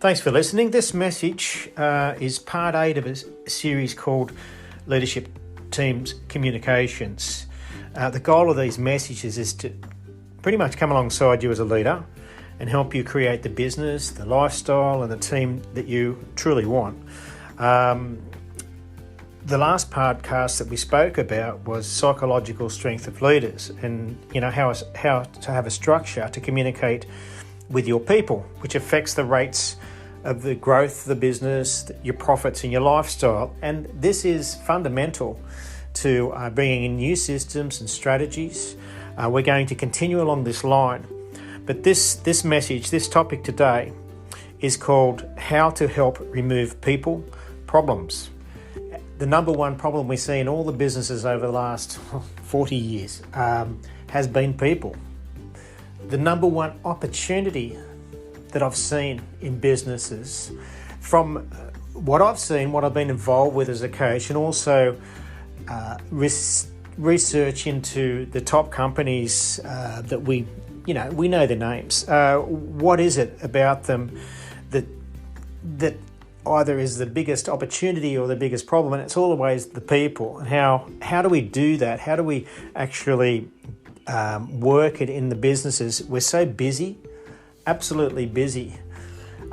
Thanks for listening. This message is part 8 of a series called Leadership Teams Communications. The goal of these messages is to pretty much come alongside you as a leader and help you create the business, the lifestyle and the team that you truly want. The last podcast that we spoke about was psychological strength of leaders and how to have a structure to communicate with your people, which affects the rates of the growth of the business, your profits and your lifestyle. And this is fundamental to bringing in new systems and strategies. We're going to continue along this line. But this message, this topic today is called How to Help Remove People Problems. The number one problem we see in all the businesses over the last 40 years has been people. The number one opportunity that I've seen in businesses, from what I've seen, what I've been involved with as a coach, and also research into the top companies that we know their names. What is it about them that either is the biggest opportunity or the biggest problem? And it's always the people. And how do we do that? How do we actually work it in the businesses? We're so busy, absolutely busy.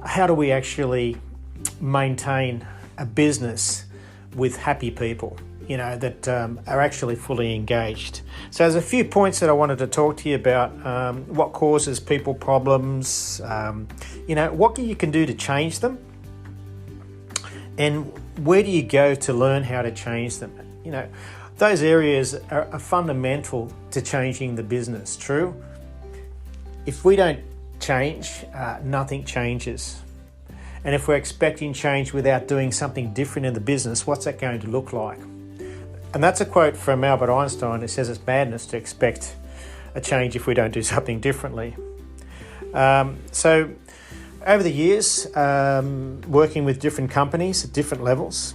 How do we actually maintain a business with happy people, that are actually fully engaged? So there's a few points that I wanted to talk to you about. What causes people problems, what you can do to change them, and where do you go to learn how to change them? Those areas are fundamental to changing the business. True? If we don't change, nothing changes. And if we're expecting change without doing something different in the business, what's that going to look like? And that's a quote from Albert Einstein. It says it's madness to expect a change if we don't do something differently. So over the years, working with different companies at different levels,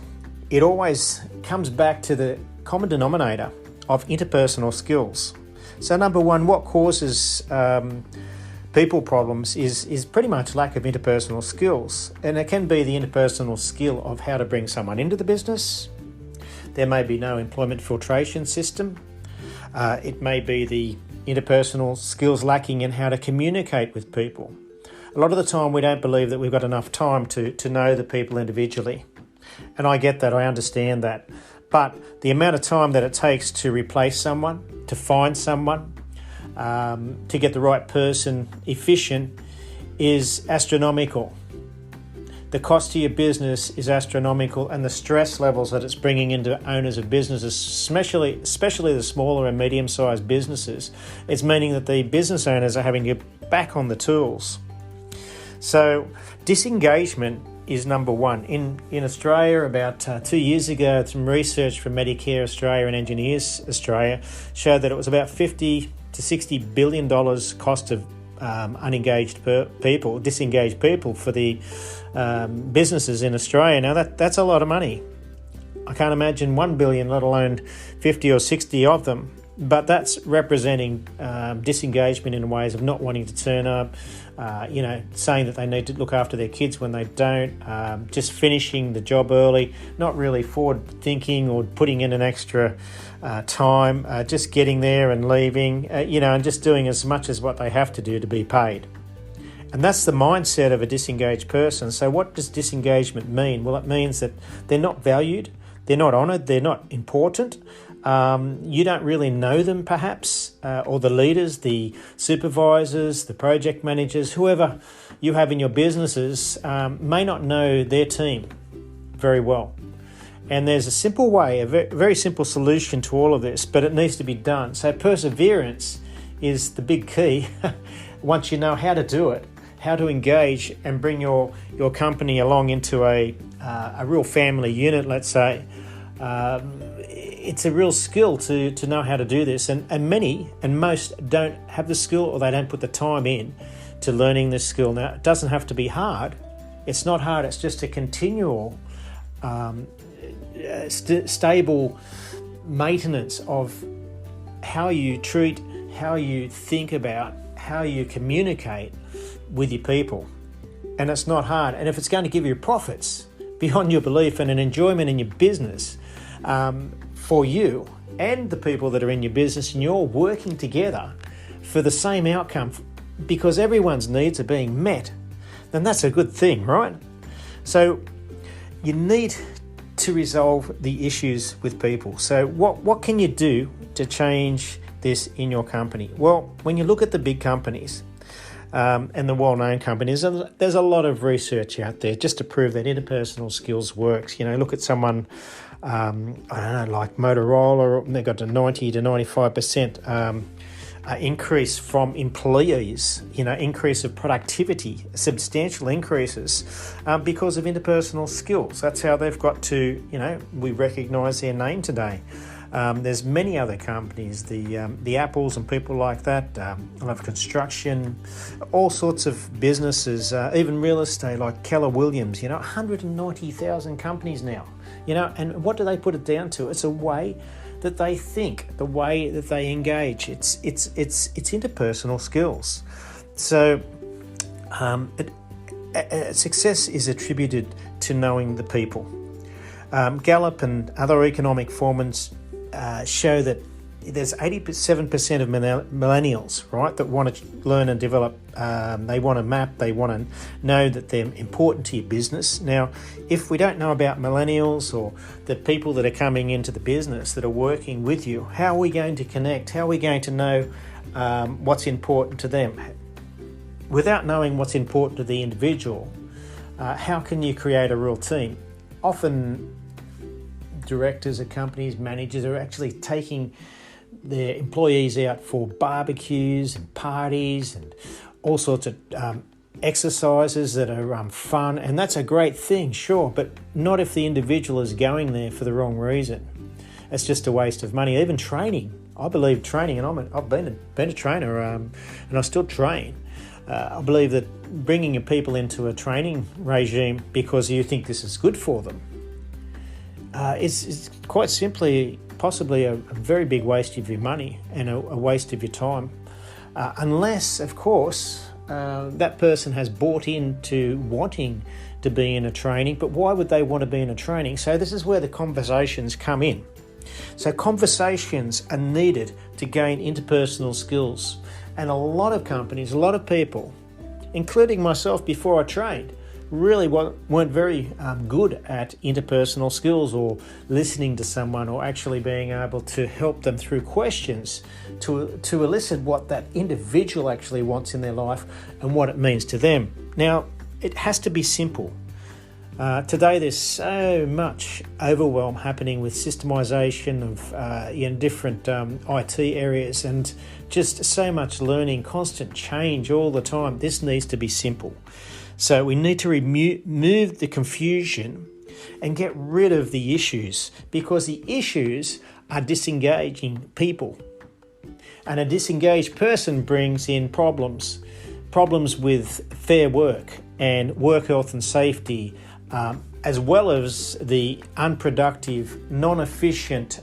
it always comes back to the common denominator of interpersonal skills. So number one, what causes people problems is pretty much lack of interpersonal skills. And it can be the interpersonal skill of how to bring someone into the business. There may be no employment filtration system. It may be the interpersonal skills lacking in how to communicate with people. A lot of the time we don't believe that we've got enough time to know the people individually. And I get that, I understand that. But the amount of time that it takes to replace someone, to find someone, to get the right person efficient is astronomical. The cost to your business is astronomical, and the stress levels that it's bringing into owners of businesses, especially the smaller and medium-sized businesses, it's meaning that the business owners are having to get back on the tools. So disengagement is number one. In Australia, about 2 years ago, some research from Medicare Australia and Engineers Australia showed that it was about $50 to $60 billion cost of disengaged people for the businesses in Australia. Now that's a lot of money. I can't imagine 1 billion, let alone 50 or 60 of them. But that's representing disengagement in ways of not wanting to turn up, saying that they need to look after their kids when they don't, just finishing the job early, not really forward thinking or putting in an extra time, just getting there and leaving, and just doing as much as what they have to do to be paid. And that's the mindset of a disengaged person. So what does disengagement mean? Well, it means that they're not valued, they're not honoured, they're not important. You don't really know them perhaps, or the leaders, the supervisors, the project managers, whoever you have in your businesses may not know their team very well. And there's a simple way, a very simple solution to all of this, but it needs to be done. So perseverance is the big key. Once you know how to do it, how to engage and bring your company along into a real family unit, let's say, it's a real skill to know how to do this. And most don't have the skill, or they don't put the time in to learning this skill. Now, it doesn't have to be hard. It's not hard. It's just a continual stable maintenance of how you treat, how you think about, how you communicate with your people. and it's not hard. And if it's going to give you profits beyond your belief and an enjoyment in your business for you and the people that are in your business, and you're working together for the same outcome because everyone's needs are being met, then that's a good thing, right? So you need to resolve the issues with people. So what can you do to change this in your company? Well, when you look at the big companies and the well-known companies, there's a lot of research out there just to prove that interpersonal skills works. Look at someone, I don't know, like Motorola, they've got a 90 to 95% increase from employees, increase of productivity, substantial increases because of interpersonal skills. That's how they've got to, we recognise their name today. There's many other companies, the Apples and people like that, a lot of construction, all sorts of businesses, even real estate like Keller Williams, 190,000 companies now, and what do they put it down to? It's a way that they think, the way that they engage. It's interpersonal skills. So success is attributed to knowing the people. Gallup and other economic forums show that there's 87% of millennials, right, that want to learn and develop. They want to map, they want to know that they're important to your business. Now, if we don't know about millennials or the people that are coming into the business that are working with you, how are we going to connect? How are we going to know what's important to them? Without knowing what's important to the individual, how can you create a real team? Often directors of companies, managers are actually taking their employees out for barbecues and parties and all sorts of exercises that are fun, and that's a great thing, sure, but not if the individual is going there for the wrong reason. It's just a waste of money. Even training, I believe training, and I've been a trainer, and I still train. I believe that bringing your people into a training regime because you think this is good for them is quite simply possibly a very big waste of your money and a waste of your time, unless, of course, that person has bought into wanting to be in a training. But why would they want to be in a training? So this is where the conversations come in. So conversations are needed to gain interpersonal skills. And a lot of companies, a lot of people, including myself before I trained, really weren't very good at interpersonal skills or listening to someone or actually being able to help them through questions to elicit what that individual actually wants in their life and what it means to them. Now, it has to be simple. Today there's so much overwhelm happening with systemization of different IT areas and just so much learning, constant change all the time. This needs to be simple. So we need to remove the confusion and get rid of the issues, because the issues are disengaging people. And a disengaged person brings in problems with fair work and work health and safety, as well as the unproductive, non-efficient,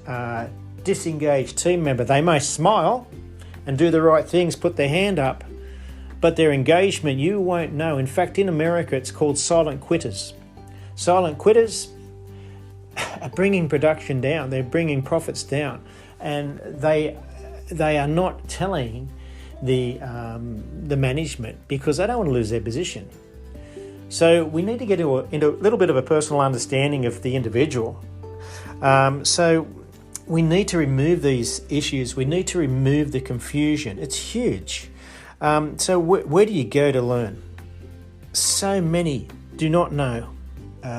disengaged team member. They may smile and do the right things, put their hand up, but their engagement, you won't know. In fact, in America, it's called silent quitters. Silent quitters are bringing production down. They're bringing profits down, and they are not telling the management because they don't want to lose their position. So we need to get into a little bit of a personal understanding of the individual. So we need to remove these issues. We need to remove the confusion. It's huge. So where do you go to learn? So many do not know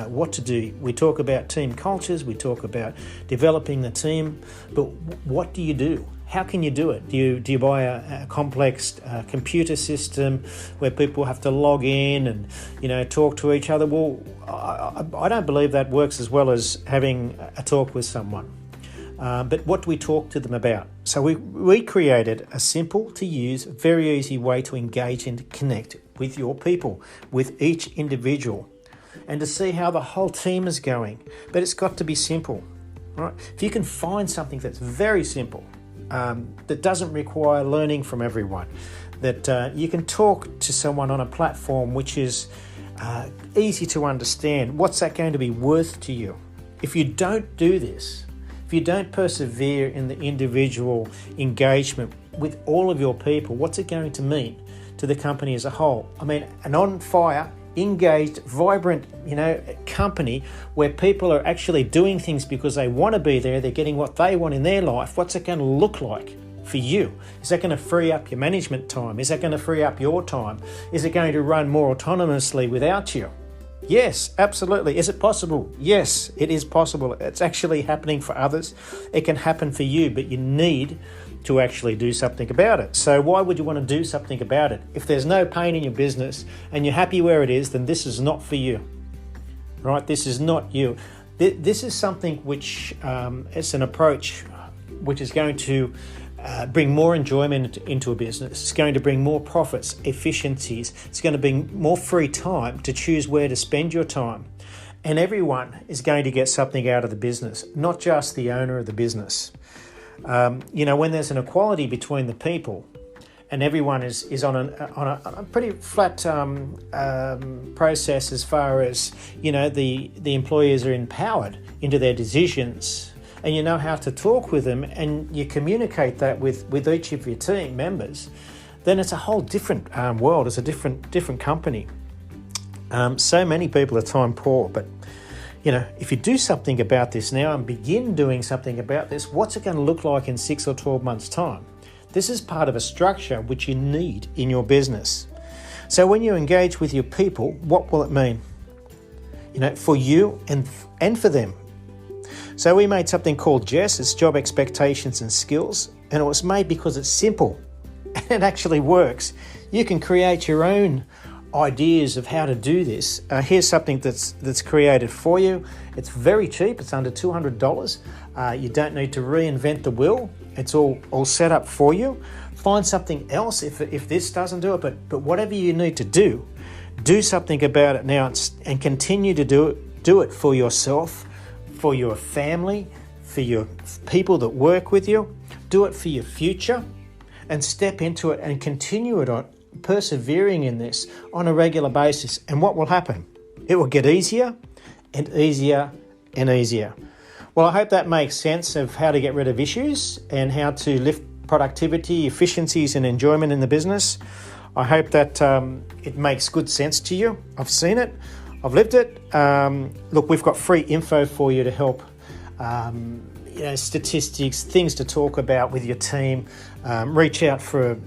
what to do. We talk about team cultures, we talk about developing the team, but what do you do? How can you do it? Do you buy a complex computer system where people have to log in and talk to each other? Well, I don't believe that works as well as having a talk with someone. But what do we talk to them about? So we created a simple to use, very easy way to engage and connect with your people, with each individual, and to see how the whole team is going. But it's got to be simple, right? If you can find something that's very simple, that doesn't require learning from everyone, that you can talk to someone on a platform which is easy to understand. What's that going to be worth to you? If you don't do this, if you don't persevere in the individual engagement with all of your people, what's it going to mean to the company as a whole? I mean, an on fire, engaged, vibrant, company where people are actually doing things because they want to be there, they're getting what they want in their life. What's it going to look like for you? Is that going to free up your management time? Is that going to free up your time? Is it going to run more autonomously without you? Yes, absolutely. Is it possible? Yes, it is possible. It's actually happening for others. It can happen for you, but you need to actually do something about it. So why would you want to do something about it? If there's no pain in your business and you're happy where it is, then this is not for you, right? This is not you. This is something which it's an approach which is going to bring more enjoyment into a business. It's going to bring more profits, efficiencies. It's going to bring more free time to choose where to spend your time. And everyone is going to get something out of the business, not just the owner of the business. When there's an equality between the people and everyone is on a pretty flat process as far as, the employees are empowered into their decisions, and you know how to talk with them and you communicate that with each of your team members, then it's a whole different world. It's a different company. So many people are time poor, but if you do something about this now and begin doing something about this, what's it going to look like in 6 or 12 months' time? This is part of a structure which you need in your business. So when you engage with your people, what will it mean? For you and for them. So we made something called JESS, it's Job Expectations and Skills, and it was made because it's simple and it actually works. You can create your own ideas of how to do this. Here's something that's created for you. It's very cheap. It's under $200. You don't need to reinvent the wheel. It's all set up for you. Find something else if this doesn't do it. But whatever you need to do something about it now and continue to do it for yourself, for your family, for your people that work with you. Do it for your future and step into it and continue it on, persevering in this on a regular basis. And what will happen? It will get easier and easier and easier. Well, I hope that makes sense of how to get rid of issues and how to lift productivity, efficiencies and enjoyment in the business. I hope that it makes good sense to you. I've seen it. I've lived it. Look, we've got free info for you to help, statistics, things to talk about with your team. Reach out for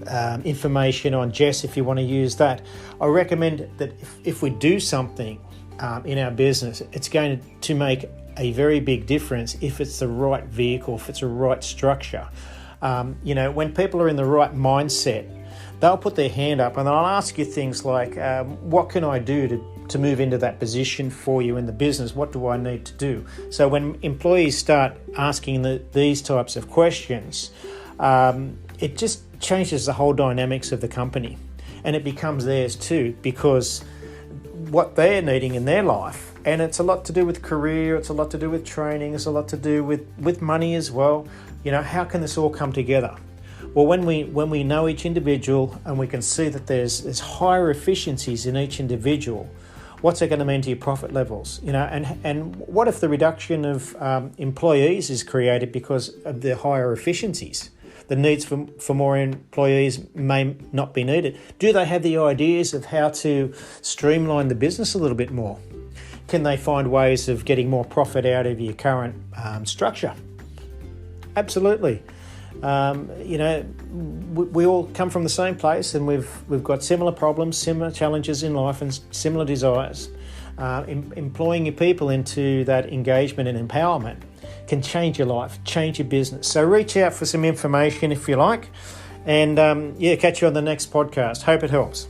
information on Jess if you want to use that. I recommend that if we do something in our business, it's going to make a very big difference if it's the right vehicle, if it's a right structure. When people are in the right mindset, they'll put their hand up and they'll ask you things like, what can I do to move into that position for you in the business? What do I need to do? So when employees start asking these types of questions, it just changes the whole dynamics of the company, and it becomes theirs too, because what they're needing in their life, and it's a lot to do with career, it's a lot to do with training, it's a lot to do with money as well. How can this all come together? Well, when we know each individual and we can see that there's higher efficiencies in each individual, what's it going to mean to your profit levels? And what if the reduction of employees is created because of the higher efficiencies? The needs for more employees may not be needed. Do they have the ideas of how to streamline the business a little bit more? Can they find ways of getting more profit out of your current structure? Absolutely. We all come from the same place, and we've got similar problems, similar challenges in life, and similar desires. Employing your people into that engagement and empowerment can change your life, change your business. So reach out for some information if you like, and catch you on the next podcast. Hope it helps.